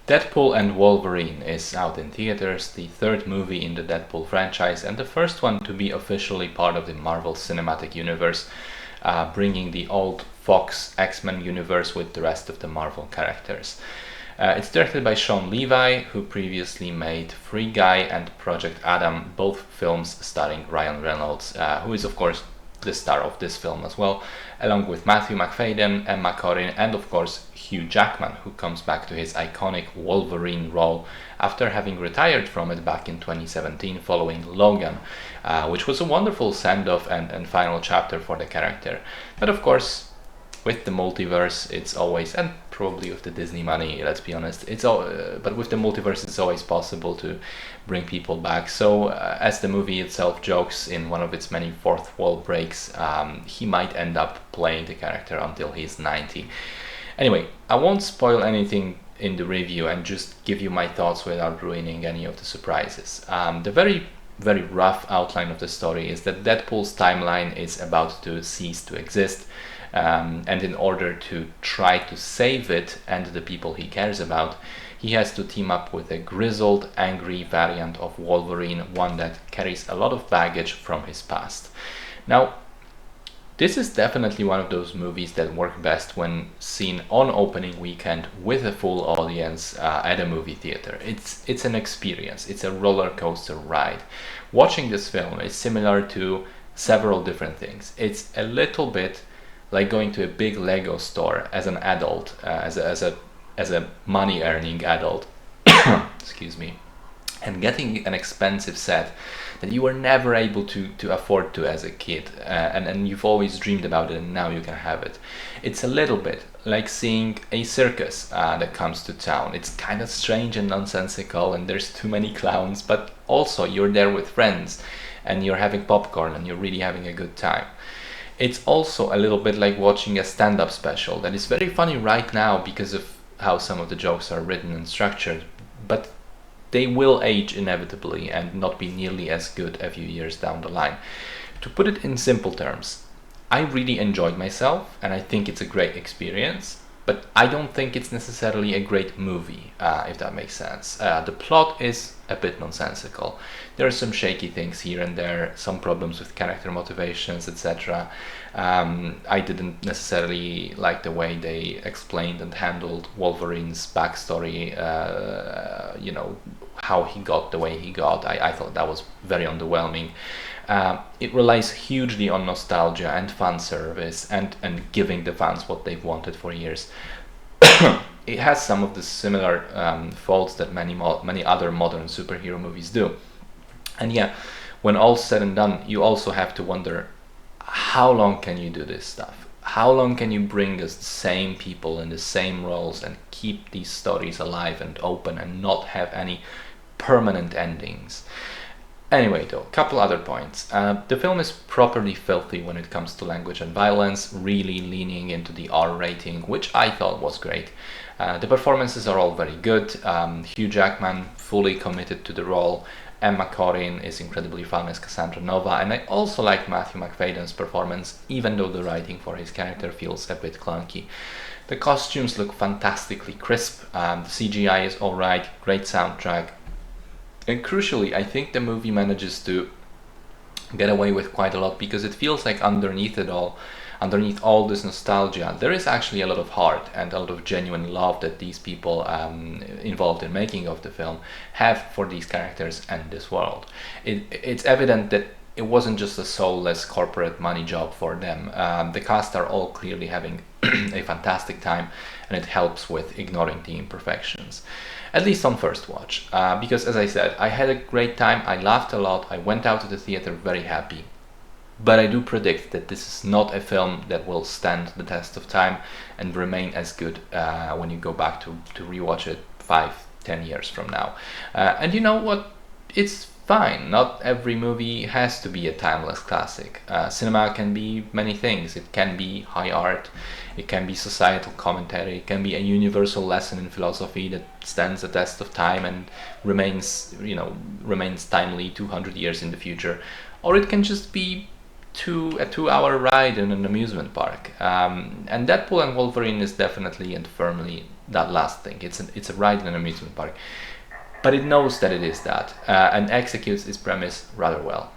Deadpool and Wolverine is out in theaters, the third movie in the Deadpool franchise and the first one to be officially part of the Marvel Cinematic Universe, bringing the old Fox X-Men universe with the rest of the Marvel characters. It's directed by Sean Levi, who previously made Free Guy and Project Adam, both films starring Ryan Reynolds, who is of course the star of this film as well, along with Matthew Macfadyen, Emma Corrin, and of course Hugh Jackman, who comes back to his iconic Wolverine role after having retired from it back in 2017 following Logan, which was a wonderful send-off and final chapter for the character. But of course, with the multiverse, it's always, and probably with the Disney money, let's be honest, but with the multiverse, it's always possible to bring people back. So, as the movie itself jokes in one of its many fourth wall breaks, he might end up playing the character until he's 90. Anyway, I won't spoil anything in the review and just give you my thoughts without ruining any of the surprises. The very rough outline of the story is that Deadpool's timeline is about to cease to exist. And in order to try to save it and the people he cares about, he has to team up with a grizzled, angry variant of Wolverine, one that carries a lot of baggage from his past. Now, this is definitely one of those movies that work best when seen on opening weekend with a full audience at a movie theater. It's an experience, it's a roller coaster ride. Watching this film is similar to several different things. It's a little bit like going to a big Lego store as an adult, as a money-earning adult, excuse me, and getting an expensive set that you were never able to afford to as a kid, and you've always dreamed about it, and now you can have it. It's a little bit like seeing a circus that comes to town. It's kind of strange and nonsensical, and there's too many clowns, but also you're there with friends, and you're having popcorn, and you're really having a good time. It's also a little bit like watching a stand-up special that is very funny right now because of how some of the jokes are written and structured, but they will age inevitably and not be nearly as good a few years down the line. To put it in simple terms, I really enjoyed myself and I think it's a great experience, but I don't think it's necessarily a great movie, if that makes sense. The plot is a bit nonsensical. There are some shaky things here and there, some problems with character motivations, etc. I didn't necessarily like the way they explained and handled Wolverine's backstory, how he got the way he got. I thought that was very underwhelming. It relies hugely on nostalgia and fan service and giving the fans what they've wanted for years. It has some of the similar faults that many other modern superhero movies do. And yeah, when all's said and done, you also have to wonder, how long can you do this stuff? How long can you bring us the same people in the same roles and keep these stories alive and open and not have any permanent endings? Anyway though, a couple other points. The film is properly filthy when it comes to language and violence, really leaning into the R rating, which I thought was great. The performances are all very good. Hugh Jackman fully committed to the role. Emma Corrin is incredibly fun as Cassandra Nova, and I also like Matthew Macfadyen's performance, even though the writing for his character feels a bit clunky. The costumes look fantastically crisp, the CGI is alright, great soundtrack, and crucially, I think the movie manages to get away with quite a lot because it feels like underneath all this nostalgia, there is actually a lot of heart and a lot of genuine love that these people involved in making of the film have for these characters and this world. It's evident that it wasn't just a soulless corporate money job for them. The cast are all clearly having a fantastic time, and it helps with ignoring the imperfections. At least on first watch, because as I said, I had a great time, I laughed a lot, I went out to the theater very happy. But I do predict that this is not a film that will stand the test of time and remain as good when you go back to rewatch it 5-10 years from now. And you know what? It's fine. Not every movie has to be a timeless classic. Cinema can be many things. It can be high art, it can be societal commentary, it can be a universal lesson in philosophy that stands the test of time and remains timely 200 years in the future. Or it can just be a 2-hour ride in an amusement park. And Deadpool and Wolverine is definitely and firmly that last thing. It's a ride in an amusement park, but it knows that it is that, and executes its premise rather well.